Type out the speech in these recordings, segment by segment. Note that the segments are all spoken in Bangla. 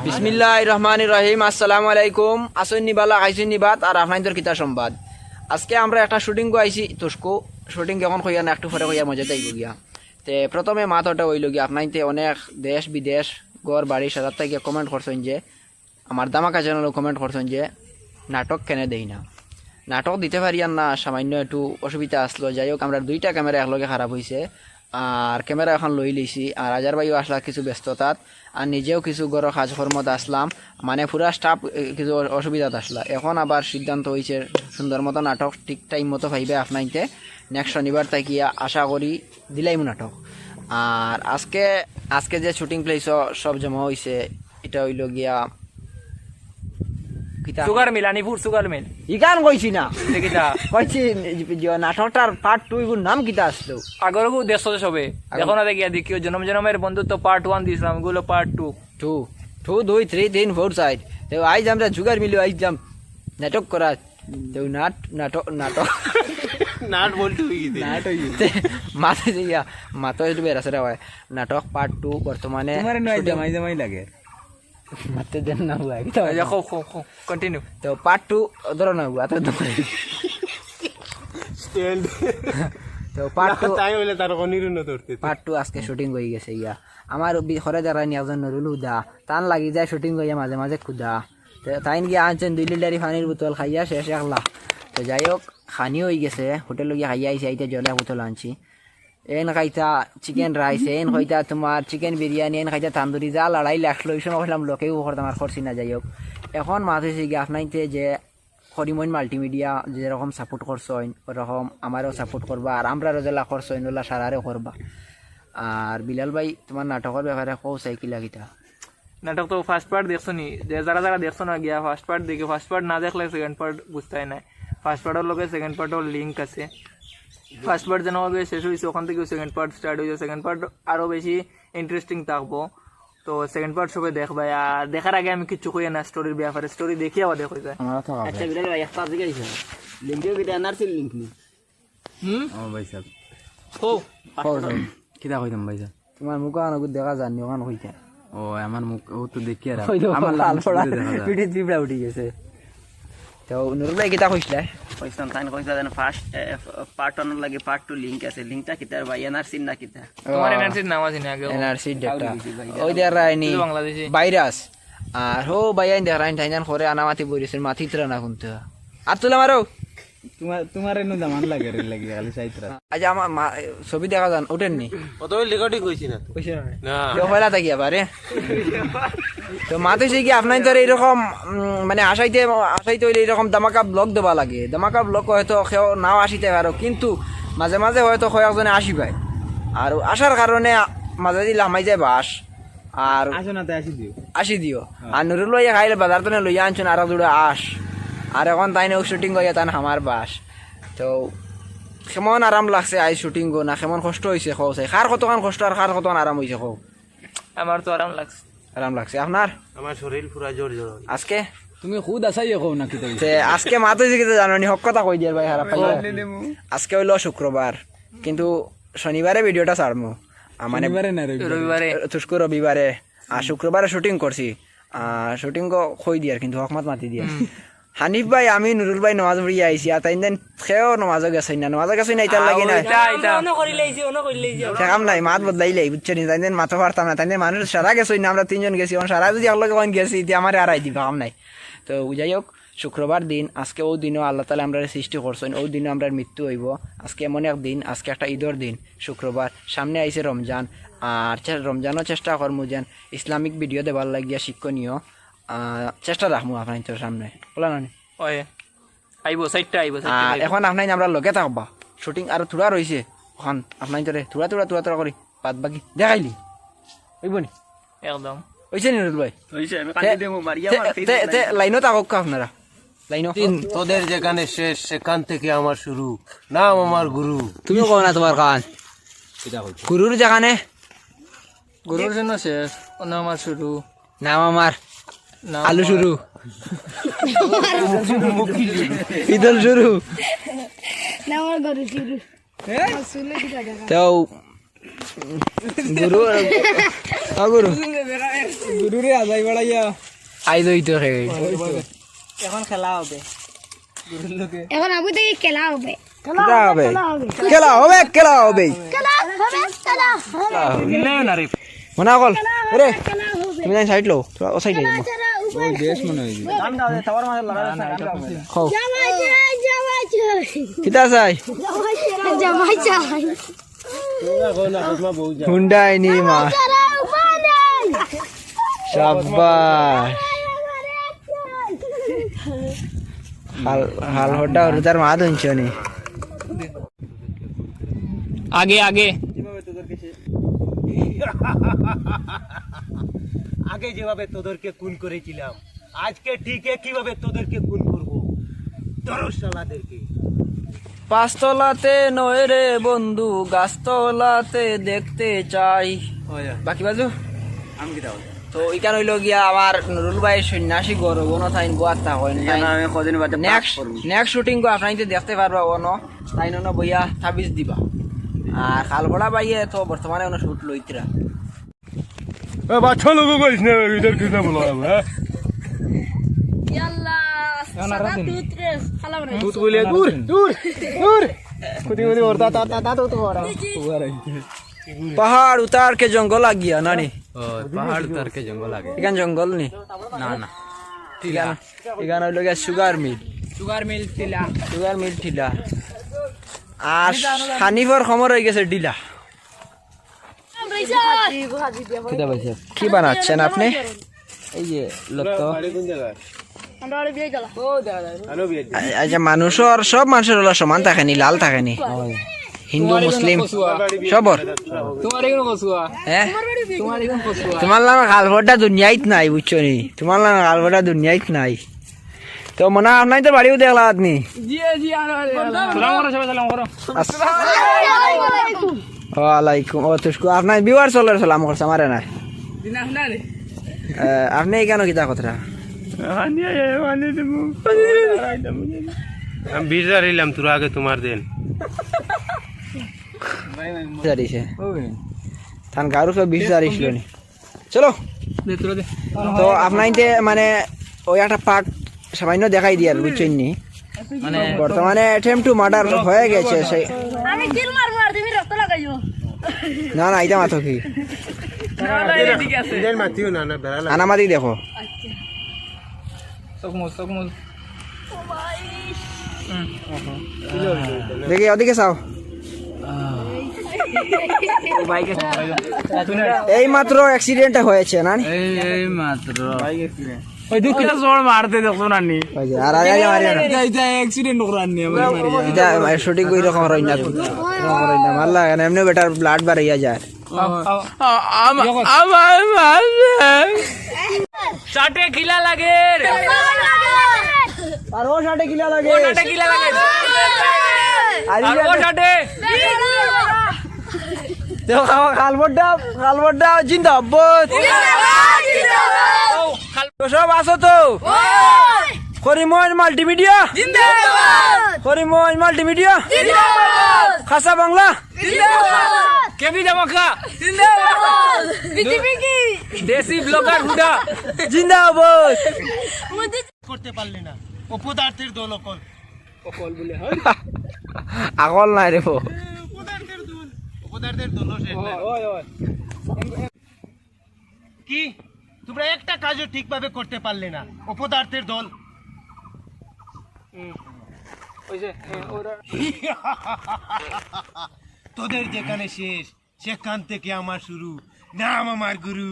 বিসমিল্লাহির রহমানির রহিম। আসসালামু আলাইকুম। আসুন নিবালা খাইছুন নিবাত আর আপনাদের কিতা সংবাদ। আজকে আমরা একটা শুটিং কো আইছি তুসকো শুটিং যখন কইয়া না একটু পরে কইয়া মজা তাইব গিয়া তে প্রথমে মাথাটা হইল গিয়া আপনাইতে অনেক দেশ বিদেশ গড় বাড়ি সাজার থেকে কমেন্ট করছেন যে আমার দামাকা চ্যানেলে কমেন্ট করছেন যে নাটক কেনে দেই না, নাটক দিতে পারি আর না, সামান্য একটু অসুবিধা আসলো। যাই হোক আমরা দুইটা ক্যামেরা একলগে খারাপ হয়েছে আর ক্যামেরা এখন লই লইছি আর আজার ভাইও আসলা কিছু ব্যস্ততাত আর নিজেও কিছু গড় কাজকর্মত আসলাম, মানে পুরা স্টাফ কিছু অসুবিধাত আসলা। এখন আবার সিদ্ধান্ত হয়েছে সুন্দর মতো নাটক ঠিক টাইম মতো পাইবে আপনাইতে নেক্সট শনিবার তাকিয়া আশা করি দিলাইম নাটক। আর আজকে যে শুটিং প্লেস সব জমা হয়েছে এটা হইল গিয়া sugar mill, Anipur sugar mill. ইকান কইছি না কইছি নাটকটার পার্ট 2 এর নাম কিতা আসলো আগরগু দেখছো সবে, এখন আর গিয়া দেখিও জনম জনমের বন্ধুত্ব পার্ট 1 দিছিলাম, গুলো পার্ট 2 2 2 3 3 4 সাইড তো আইজ আমরা জুগার মিলে আইজ যাম নাটক করা তো নাটক নাট বলতে হইছে মাথা দিয়া মাথা একটু বেরাসরা হয়। নাটক পার্ট 2 বর্তমানে তোমার নয় জামাই লাগে মাতে দেন না হুয়া আচ্ছা কন্টিনিউ। তো পার্ট 2 ধরো না হুয়া তো স্ট্যান্ড তো পার্ট 2 তাই হইলে তার কনিরুন ধরতে পার্ট 2 আজকে শুটিং হয়ে গেছে ইয়া আমার ঘরে যারা নি একজন নুরুল হুদা টান লাগি যায় শুটিং হইয়া মাঝে মাঝে ক্ষুদা তাইন গিয়ে আনছেন 2 লিটারি পানির বোতল খাইয়া শেষ একলা। তো যাই হোক খানি হয়ে গেছে, হোটেলে গিয়ে খাইয়া আইসি আইতে জলে বোতল আনছি। এন খাইতা চিকেন রাইস, এন খাইতা তোমার চিকেন বিরিয়ানি, এন খাইতা তান্দুরি, যা লড়াই লাগলো এই সময় কইলাম লোকেও আমার খরচি না। যাই হোক এখন মাছ হয়েছে গিয়ে আপনাইতে যে করিমগঞ্জ মাল্টিমিডিয়া যেরকম সাপোর্ট করছেন ওরকম আমারও সাপোর্ট করবা আর আমরাও জেলা করছেন ওলা সারারে করবা। আর বিলাল ভাই তোমার নাটকের ব্যাপারে কও চাই কিলা কিতা? নাটক তো ফার্স্ট পার্ট দেখছো নি, যে যারা দেখছো না গিয়া ফার্স্ট পার্ট দেখে, ফার্স্ট পার্ট না দেখলে সেকেন্ড পার্ট বুঝতেই নাই। ফার্স্ট পার্টের লগে সেকেন্ড পার্টের লিঙ্ক আছে। ফার্স্ট পার্ট যেন শেষ হয়েছে ওখান থেকে সেকেন্ড পার্ট স্টার্ট হয়েছে, সেকেন্ড পার্ট আরও বেশি ইন্টারেস্টিং থাকবো। তো সেকেন্ড পার্ট সবাই দেখবাই। আর দেখার আগে আমি কিছু কই না স্টোরির ব্যাপারে, স্টোরি দেখি আবার দেখা যায়। আচ্ছা বিলাল ভাই একটা দিকে আইছে লিঙ্কেও কিটা এনআরসি লিঙ্ক নি ও ভাই সাহেব কিটা কইতাম ভাই স্যার তোমার মুখ আনগু দেখা জানি ওখান কইতা ও আমার মুখ ও তো দেখি আর আমার লাল পড়া পিঠে জিবড়া উঠি গেছে। তো নুরুল ভাই কিটা কইছলা? কইতাম তাই কইতা দেন ফার্স্ট পার্ট 1 লাগে পার্ট 2 লিংক আছে, লিংকটা কিতার ভাই এনআরসি না কিতা তোমার এনআরসির নাম আছে না আগে? এনআরসি ডেটা ওই দেরাইনি বাংলাদেশে ভাইরাস আর হো বাইয়াই দেরাইন তাইনান করে আনামাতি বইরিছেন মাথিতরা না কোনটা আর তুলা মারো তোমার এনো জামান লাগে রে লাগি খালি সাইতরা। আজ আমার ছবি দেখা যান ওঠেননি কত রেকর্ডিং কইছি না কইছে না কেউ হলা থাকি আবারে। তো মাতে সে কি আপনার তো এইরকম মানে আসাইতে হইলে এইরকম ধামাকা ব্লগ দেওয়া লাগে। ধামাকা ব্লগ হয়তো কেউ নাও আসিতে পারো কিন্তু মাঝে মাঝে হয়তো কয়েকজনে আসি পায় আর আসার কারণে মাঝে দিলে আমাই যায় বাস আর আসো না তাই আসি দিও আর নুরুল ভাইয়া খাইলে বাজার তো লইয়া আনছেন আর দুটো আস আর এখন তাই না শুটিং করিয়া তাই আমার বাস। তো কেমন আরাম লাগছে আই শুটিং গো না কেমন কষ্ট হয়েছে কও চাই কার কতক্ষণ কষ্ট আর কার কতক্ষণ আরাম হয়েছে কও? আমার তো আরাম লাগছে। আরাম লাগছে আপনার? আমার শরীর পুরা জোর জোর আজকে তুমি খুদ আসাই কও না কি আজকে মাতো যে জানো নি হক কথা কই দিয়ার ভাই খারাপ আজকে হইলো শুক্রবার কিন্তু শনিবারে ভিডিওটা ছাড়মু মানে রবিবারে তুসকো রবিবারে আর শুক্রবারে শুটিং করছি শুটিং কই দিয়ার কিন্তু হকমাত মাতি দিয়া হানিফ ভাই আমি নুরুল ভাই নামাজ পড়ি আইছি আর তাই দেন খেও নামাজও গেছই না ইতার লাগি না কাম নাই মাত বদলাইলাই বুঝছেন তাই দেন মাথা পারতাম না তাই দেন মানুষ সারা গেছই না আমরা তিনজন গেছি সারা যদি একলগে গেছি আমার আর দিব কাম নাই। তো যাই হোক শুক্রবার দিন আজকে ও দিনও আল্লাহ তালা আমরা সৃষ্টি করছেন, ও দিনও আমরা মৃত্যু হইব। আজকে এমন এক দিন, আজকে একটা ঈদের দিন শুক্রবার, সামনে আইছে রমজান আর রমজানও চেষ্টা করমু যেন ইসলামিক ভিডিও দেবার লাগিয়া শিক্ষণীয় চেষ্টা রাখবো আপনার সামনে বলা না এখন আপনার আমরা লগে থাকবা শুটিং আর থোড়া রয়েছে ওখান আপনার থোড়া করি বাদ বাকি দেখাইলি হইব নি একদম হয়েছে নি নুরুল ভাই? লাইনও থাকক আপনারা লাইনও তোদের যেখানে শেষ সেখান থেকে আমার শুরু, নাম আমার গুরু। তুমি কো না তোমার কান গুরুর যেখানে গুরুর জন্য শেষ আমার শুরু, নাম আমার আলু শুরু ঈদল শুরু তো গুরু গুরু গুরু রে আজাই বাড়াইয়া আই দই তো খেয়ে এখন খেলা হবে গুরুর লোকে এখন আবু থেকে খেলা হবে খেলা হবে খেলা হবে খেলা হবে মনে কল রে তুমি যাই সাইড লো তোরা ও সাইডে ওই দেশ মনে হয় গান গাও সবার মাঝে লাগা খাও কিতা চাই জামাই চাই হুন্ডাই নি মা শাবাশ হাল হটা ওর তার মা ধুনছনি আগে আগে আগে যেভাবে তোদেরকে খুন করেছিলাম আজকে ঠিক কিভাবে তোদেরকে খুন করব দরশালাদেরকে পাঁচতলাতে নয় রে বন্ধু গাছতলাতে দেখতে চাই বাকি বাজু আমি কি দাও তো ইকান হইল গিয়া আমার নুরুল ভাই সন্ন্যাসী গরু বনো থাইন গোয়াত তা হয় আমি কদিন বাদে নেক্সট শুটিং গো আপনাইতে দেখতে পারবা অন তাই ন বইয়া 26 দিবা আর খালবড়া বাইয়ে তো বর্তমানে অন শুট লইতরা বাচ্চা লোক কইস না ইধর কি না বলো হ্যাঁ ইয়াল্লা সাদা টুথব্রাশ খালা বানাই তুই বলে দূর দূর দূর কুদি কুদি ওরতা তা তা তো তো ওরা पहाड़ उतार के जंगल आ गया नानी पहाड़ उतार के जंगल आ गए इकान जंगल नी ना ना इकान हइल गया शुगर मिल ठिला আর হানিফর খমর হয়ে গেছে ডিলা কি বানাচ্ছেন আপনি এই যে লোক তো আচ্ছা মানুষের সব মানুষের হলো সমান থাকেনি লাল থাকেনি হিন্দু মুসলিম সবর হ্যাঁ তোমার লাগে গালভরটা দুনিয়াইত নাই বুঝছো নি তোমার লাগে গালভরটা দুনিয়াইত নাই তো মনে আপনাই তো বাড়িও দেখলা আপনি ওয়ালাইকুম ও তুসকো আপনার বিওয়ার চলার সালাম করছে আমারে না আপনি কেন কিতা কথা আমি বিজার এলাম তোর আগে তোমার দিন জারিছে থান গারু সব 20 জারিছিল নি চলো তো আপনাইতে মানে ওই একটা পার্ট সামান্য দেখাই দিয়ার বুঝছেন নি মানে বর্তমানে অ্যাটেম্প টু মার্ডার হয়ে গেছে সেই আমি কিল মারবো আর তুমি রক্ত লাগাইও না না এটা মাথো কি ইধর মাতিও না না বেড়া আনামাদি দেখো দেখি ওদিকে চাও এই মাত্র অ্যাক্সিডেন্ট হয়েছে না এই মাত্র ওই দুঃখটা জোর মারতে দেখছো না নি আর আগে মারি না এটা অ্যাক্সিডেন্ট করানি আমার মারি এটা শুটিং কই রকম রই না মাল্লা এমনি বেটার ব্লাড বাড়াইয়া যায় আমার চাটে খিলা লাগে আর ও শাটে কিলা লাগে চাটে খিলা লাগে আর ও চাটে দেখো খালবড়টা জিন্দাবাদ তো সব আছো তো করিমগঞ্জ মাল্টিমিডিয়া করিমগঞ্জ মাল্টিমিডিয়া খাসা বাংলা কেবি ধামাকা দেশি ব্লগার হুডা জিন্দাবাদ করতে পারলে না অপদার্থের দল অকল বলে আকল নাই রে অপদার্থের দল কি তোমরা একটা কাজও ঠিকভাবে করতে পারলে না অপদার্থের দল তোদের যেখানে শেষ সেখান থেকে আমার শুরু নাম আমার গুরু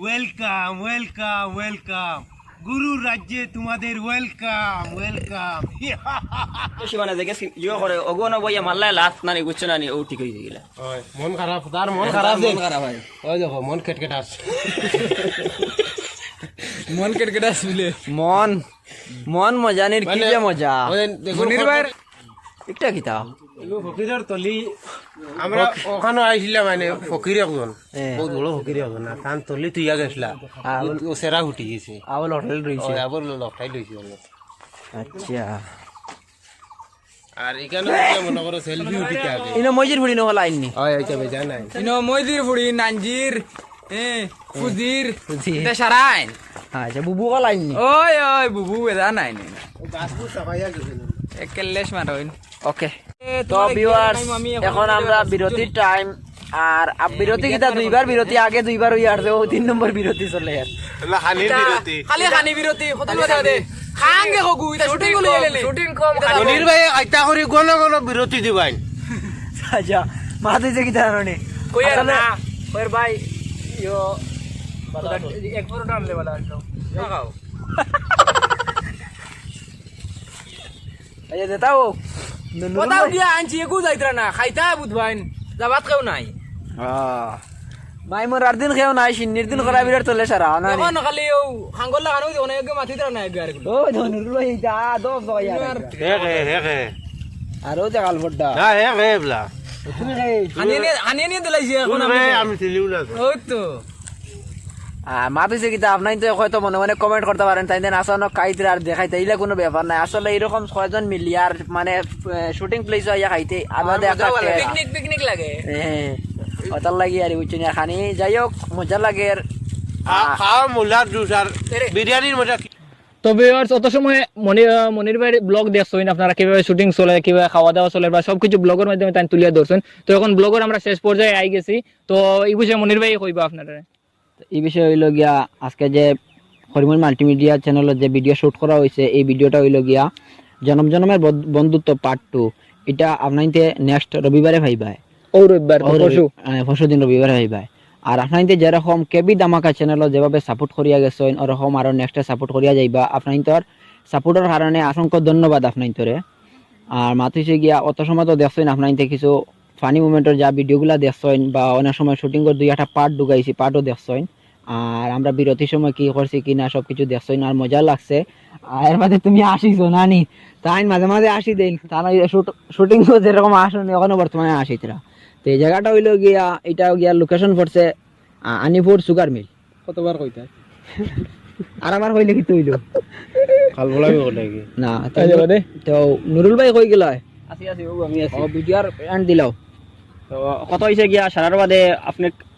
ওয়েলকাম ওয়েলকাম ওয়েলকাম গুরুর রাজ্যে তোমাদের ওয়েলকাম ওয়েলকাম মানে দেখে ইয়ে করে অগন বইয়া মাল্লায় লাত নানি বুঝছো নানি ও ঠিক হয়ে গেল মন খারাপ তার মন খারাপ ভাই ওই দেখো মন কেটকেট আসছে মন কেটকেট আসলে মন মজানির কি যে মজা মনির ভাই একটা কিতা ফকিরের তলি আমরা ওখানে আইছিলাম মানে ফকির একজন বহুত বড় ফকির একজন না তার তলি তুই গেছিলা ও সেরা উঠি গেছে আবার হোটেল রইছে আবার লটাই লইছি আচ্ছা আর এখানে মনে করো সেলফি উঠিতে আগে ইনো মজির ফুড়ি নহল আইননি হয় আচ্ছা ভাই জানাই ইনো মইদির ফুড়ি নাঞ্জির ফুজির সারাইন আচ্ছা বুবু কল আইননি ওই ওই বুবু এদা নাই গাছপুর সাফাইয়া গেছে একেলেশ মারইন ওকে তো ভিউয়ার্স এখন আমরা বিরতির টাইম আর বিরতি কিটা দুইবার বিরতি আগে দুইবার হই আর 3 নম্বর বিরতি চলে আর না হানির বিরতি খালি খানি বিরতি কত কথা দে খাঙ্গে হগু এটা শুটিং কইলে শুটিং কম মনির ভাই আইতা করি গণ গণ বিরতি দিবাই আচ্ছা মা তুই যে কিটা জানি কই আর না কইর ভাই ইয়ো এক ফটো টান দে বলা আসলো লাগাও আচ্ছা দেতাও কোথাও দিয়া আনছি একু যাইতরা না খাইতা বুধবাইন যাবাত কেউ নাই মাই মোর আর দিন খেও নাই সিন্নির দিন করা বিরাট চলে সারা না এখন খালি ও হাঙ্গল লাগানো অনেক মাথি দরা নাই গার ও ধনুর লই যা দো দয়া হে হে আর ও জাগাল বড়টা না হে হে বলা তুমি রে আনিয়ে নিয়ে দিলাইছি এখন আমি ছিলিও না ওই তো মা তুই যে কিতা আপনাই তো হয়তো মনে মনে কমেন্ট করতে পারেন তাই দেন আসলে কাইতে আর দেখাইতে এইলা কোনো ব্যাপার নাই আসলে এরকম ছয়জন মিলিয়ে আর মানে শুটিং প্লেস আইয়া খাইতে আলাদা একটা পিকনিক পিকনিক লাগে ওটার লাগি আর বুঝছি না খানি যাই হোক মজা লাগে আর খাওয়া মুলার জুস আর বিরিয়ানির মজা তো ভিউয়ার্স অত সময় মনির ভাইয়ের ব্লগ দেখছেন আপনারা কিভাবে শুটিং চলে কিভাবে খাওয়া দাওয়া চলে বা সবকিছু ব্লগের মাধ্যমে তাই তুলিয়া ধরছেন তো এখন ব্লগের আমরা শেষ পর্যায়ে আই গেছি তো এই বিষয়ে মনির ভাই কইবা আপনারা এই বিষয় হইল গিয়া আজকে যে হরিমন মাল্টিমিডিয়া চ্যানেলত যে ভিডিও শুট করা হয়েছে এই ভিডিওটা হইল গিয়া জনম জনমের বন্ধুত্ব পার্ট 2 এটা আপনাইতে নেক্সট রবিবারে ভাইবাই ও রবিবার পরশু দিন রবিবারে ভাইবাই আর আপনাইতে যেরকম কেবি ধামাকা চ্যানেলত যেভাবে সাপোর্ট করিয়া গেছেন ওরকম আরো নেক্সট সাপোর্ট করিয়া যাইবা আপনাইতর সাপোর্টের কারণে অসংখ্য ধন্যবাদ আপনাইতরে আর মাতুইছে গিয়া অত সময় তো দেখছেন আপনাইতে কিছু ফানি মুমেন্টের যা ভিডিওগুলা দেখছেন বা অনেক সময় শুটিং করে 2-1টা পার্ট ঢুকাইছি পার্টও দেখছেন আর আমরা বিরতির সময় কি করছি কি না সবকিছু দেখছেন আর মজা লাগছে আর এর মধ্যে তুমি আসিছো নানি তাই মাঝে মাঝে আসি দেন তারা শুটিং যেরকম আসেন এখনো বর্তমানে আসিতরা তো এই জায়গাটা হইল গিয়া এটা গিয়া লোকেশন পড়ছে আনিপুর সুগার মিল কতবার কইতা আর আমার কইলে কি তৈল কাল বলাবি ওটা কি না তো নুরুল ভাই কই গেল আসি আমি আসি ও ভিডিও আর এন্ড দিলাও তো কত হয়েছে গিয়া সারার বাদে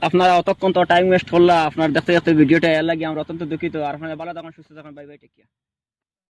আপনারা অতক্ষণ তো টাইম ওয়েস্ট করলা আপনার দেখতে দেখতে ভিডিওটা এর লাগে আমরা অত্যন্ত দুঃখিত আর আপনারা ভালো থাকুন সুস্থ থাকুন বাই বাই টেক কেয়ার